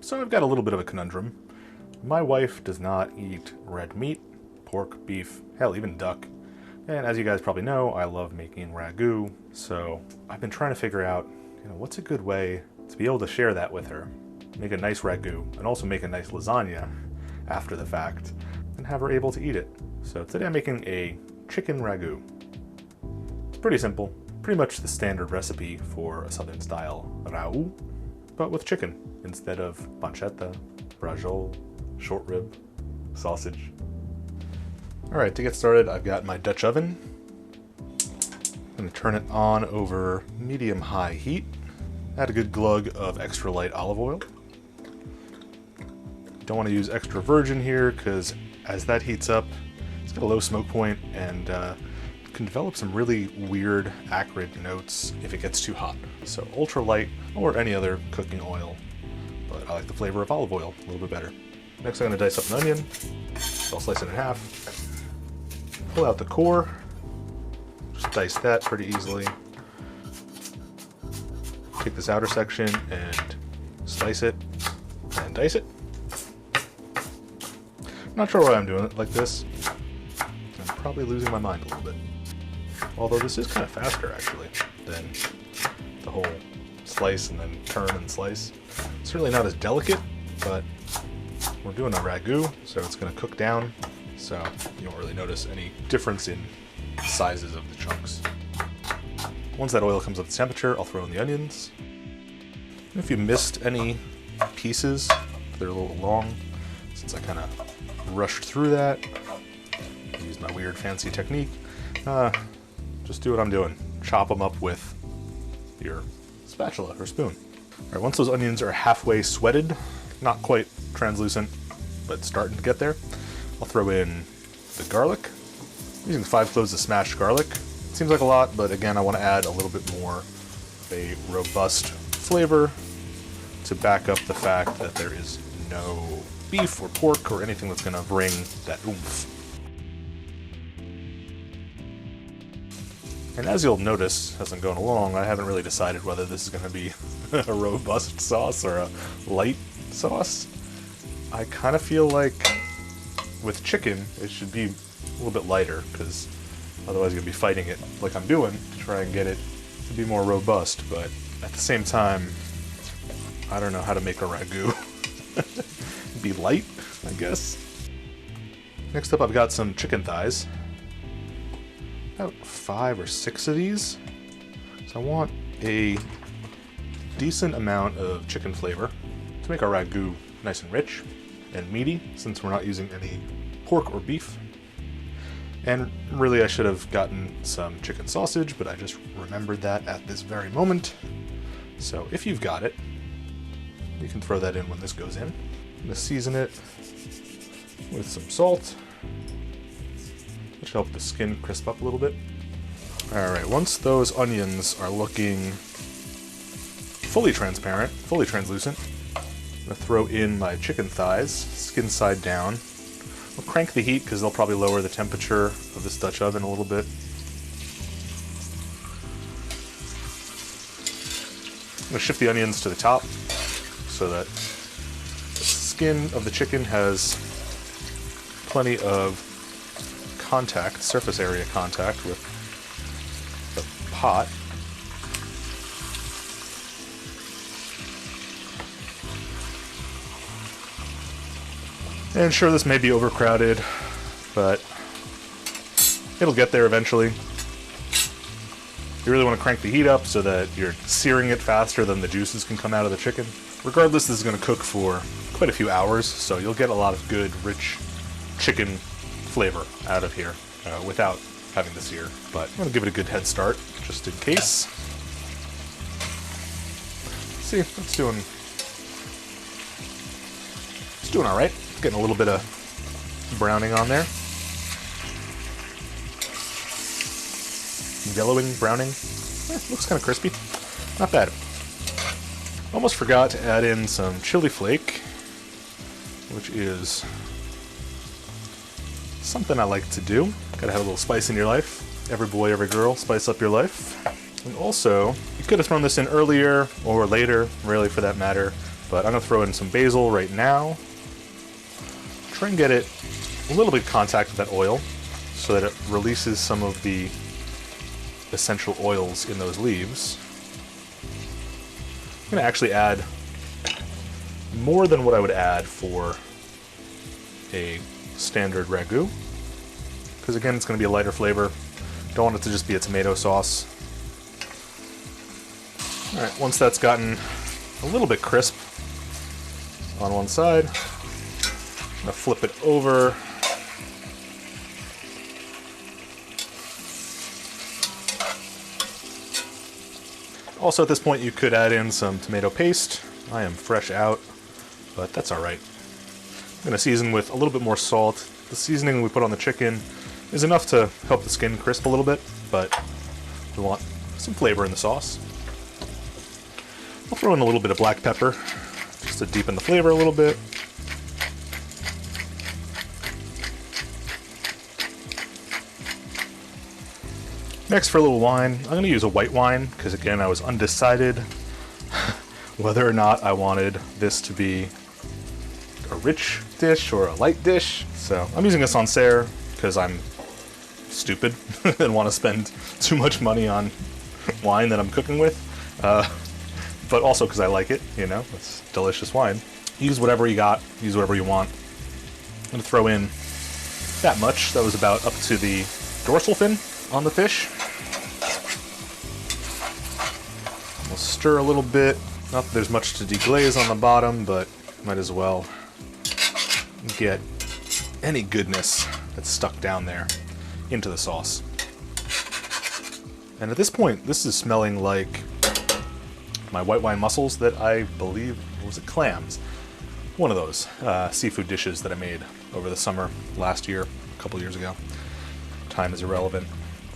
So I've got a little bit of a conundrum. My wife does not eat red meat, pork, beef, hell, even duck. And as you guys probably know, I love making ragù, so I've been trying to figure out, what's a good way to be able to share that with her. Make a nice ragù, and also make a nice lasagna after the fact, and have her able to eat it. So today I'm making a chicken ragù. It's pretty simple, pretty much the standard recipe for a southern style ragù, but with chicken instead of pancetta, brajol, short rib, sausage. Alright, to get started, I've got my Dutch oven. I'm going to turn it on over medium-high heat. Add a good glug of extra light olive oil. Don't want to use extra virgin here because as that heats up, it's got a low smoke point and can develop some really weird, acrid notes if it gets too hot. So ultra light or any other cooking oil, but I like the flavor of olive oil a little bit better. Next I'm going to dice up an onion. I'll slice it in half. Pull out the core, just dice that pretty easily. Take this outer section and slice it and dice it. Not sure why I'm doing it like this. I'm probably losing my mind a little bit. Although this is kind of faster actually than the whole slice and then turn and slice. It's really not as delicate, but we're doing a ragù, so it's going to cook down. So you won't really notice any difference in sizes of the chunks. Once that oil comes up to temperature, I'll throw in the onions. If you missed any pieces, they're a little long, since I kind of rushed through that. I used my weird fancy technique. Just do what I'm doing. Chop them up with your spatula or spoon. All right, once those onions are halfway sweated, not quite translucent, but starting to get there, I'll throw in the garlic. I'm using 5 cloves of smashed garlic. Seems like a lot, but again, I want to add a little bit more of a robust flavor to back up the fact that there is no beef or pork or anything that's going to bring that oomph. And as you'll notice as I'm going along, I haven't really decided whether this is going to be a robust sauce or a light sauce. I kind of feel like with chicken, it should be a little bit lighter, because otherwise you're going to be fighting it like I'm doing to try and get it to be more robust, but at the same time, I don't know how to make a ragù be light, I guess. Next up, I've got some chicken thighs. About 5 or 6 of these. So I want a decent amount of chicken flavor to make our ragù nice and rich and meaty, since we're not using any pork or beef. And really I should have gotten some chicken sausage, but I just remembered that at this very moment. So if you've got it, you can throw that in when this goes in. I'm going to season it with some salt, which should help the skin crisp up a little bit. Alright, once those onions are looking fully transparent, fully translucent, I'm going to throw in my chicken thighs, skin side down. I'll crank the heat because they'll probably lower the temperature of this Dutch oven a little bit. I'm going to shift the onions to the top so that the skin of the chicken has plenty of contact, surface area contact with the pot. And sure, this may be overcrowded, but it'll get there eventually. You really want to crank the heat up so that you're searing it faster than the juices can come out of the chicken. Regardless, this is going to cook for quite a few hours, so you'll get a lot of good, rich chicken flavor out of here without having to sear. But I'm going to give it a good head start, just in case. See, it's doing all right. Getting a little bit of browning on there. Yellowing, browning. Looks kind of crispy. Not bad. Almost forgot to add in some chili flake, which is something I like to do. Gotta have a little spice in your life. Every boy, every girl, spice up your life. And also, you could have thrown this in earlier or later, really for that matter, but I'm gonna throw in some basil right now. Try and get it a little bit of contact with that oil so that it releases some of the essential oils in those leaves. I'm gonna actually add more than what I would add for a standard ragu, because again, it's gonna be a lighter flavor. Don't want it to just be a tomato sauce. All right, once that's gotten a little bit crisp on one side, I'm gonna flip it over. Also, at this point, you could add in some tomato paste. I am fresh out, but that's all right. I'm gonna season with a little bit more salt. The seasoning we put on the chicken is enough to help the skin crisp a little bit, but we want some flavor in the sauce. I'll throw in a little bit of black pepper, just to deepen the flavor a little bit. Next, for a little wine, I'm going to use a white wine, because again, I was undecided whether or not I wanted this to be a rich dish or a light dish. So I'm using a Sancerre because I'm stupid and want to spend too much money on wine that I'm cooking with. But also because I like it, you know, it's delicious wine. Use whatever you got, use whatever you want. I'm going to throw in that much. That was about up to the dorsal fin on the fish. We'll stir a little bit. Not that there's much to deglaze on the bottom, but might as well get any goodness that's stuck down there into the sauce. And at this point, this is smelling like my white wine mussels that I believe, was it clams? One of those seafood dishes that I made over the summer last year, a couple years ago. Time is irrelevant,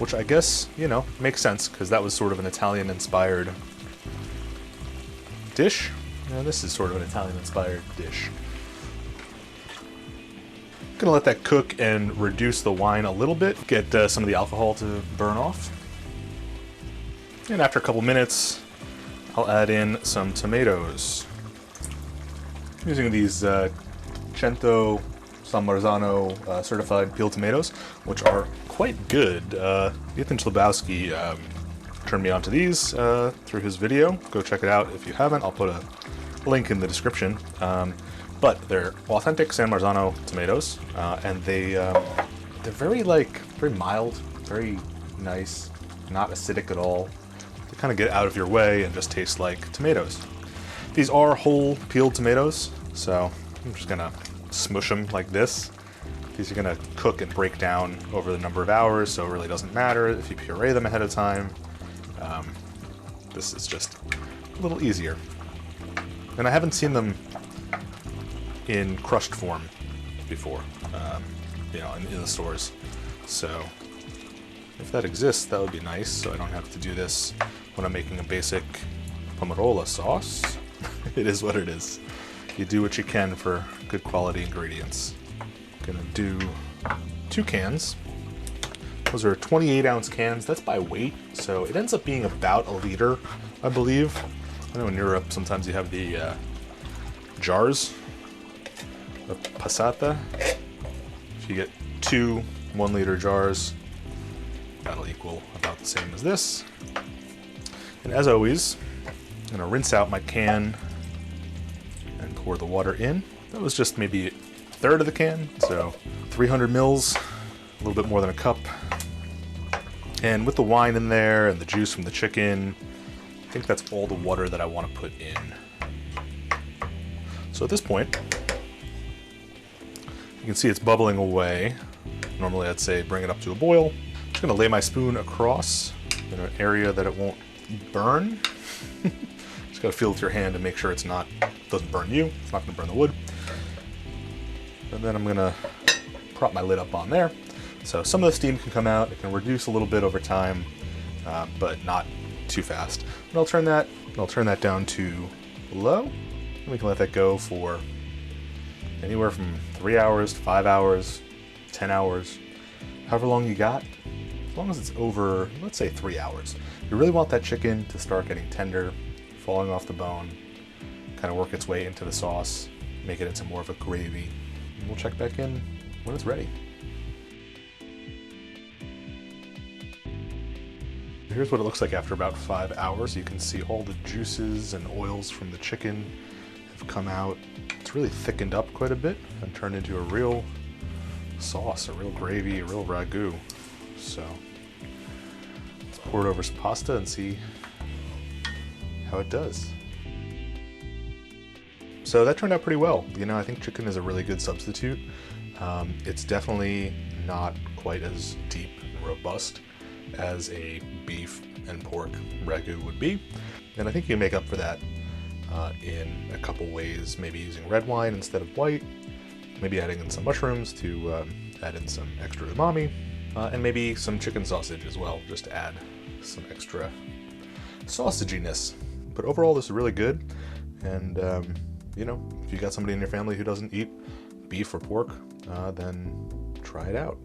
which I guess, you know, makes sense because that was sort of an Italian-inspired dish. Yeah, this is sort of an Italian-inspired dish. Gonna let that cook and reduce the wine a little bit, get some of the alcohol to burn off. And after a couple minutes, I'll add in some tomatoes. I'm using these Cento San Marzano certified peeled tomatoes, which are quite good. Ethan Chlebowski turned me onto these through his video. Go check it out if you haven't. I'll put a link in the description. But they're authentic San Marzano tomatoes, and they're very mild, very nice, not acidic at all. They kind of get out of your way and just taste like tomatoes. These are whole peeled tomatoes, so I'm just gonna smush them like this. These are gonna cook and break down over the number of hours, so it really doesn't matter if you puree them ahead of time. This is just a little easier. And I haven't seen them in crushed form before, you know, in the stores. So if that exists, that would be nice, so I don't have to do this when I'm making a basic pomarola sauce. It is what it is. You do what you can for good quality ingredients. Gonna do 2 cans. Those are 28-ounce cans. That's by weight, so it ends up being about 1 liter, I believe. I know in Europe sometimes you have the jars of passata. If you get 2 1-liter jars, that'll equal about the same as this. And as always, I'm gonna rinse out my can and pour the water in. That was just maybe 1/3 of the can, so 300 mils, a little bit more than a cup. And with the wine in there and the juice from the chicken, I think that's all the water that I want to put in. So at this point, you can see it's bubbling away. Normally I'd say bring it up to a boil. I'm just gonna lay my spoon across in an area that it won't burn. Just gotta feel with your hand and make sure doesn't burn you. It's not gonna burn the wood. And then I'm gonna prop my lid up on there. So some of the steam can come out. It can reduce a little bit over time, but not too fast. And I'll turn that down to low. And we can let that go for anywhere from 3 hours to 5 hours, 10 hours, however long you got. As long as it's over, let's say 3 hours. You really want that chicken to start getting tender, falling off the bone, kind of work its way into the sauce, make it into more of a gravy. And we'll check back in when it's ready. Here's what it looks like after about 5 hours. You can see all the juices and oils from the chicken have come out. It's really thickened up quite a bit and turned into a real sauce, a real gravy, a real ragu. So let's pour it over some pasta and see how it does. So that turned out pretty well. You know, I think chicken is a really good substitute. It's definitely not quite as deep and robust as a beef and pork ragu would be. And I think you can make up for that in a couple ways, maybe using red wine instead of white, maybe adding in some mushrooms to add in some extra umami, and maybe some chicken sausage as well, just to add some extra sausaginess. But overall, this is really good. And, you know, if you got somebody in your family who doesn't eat beef or pork, then try it out.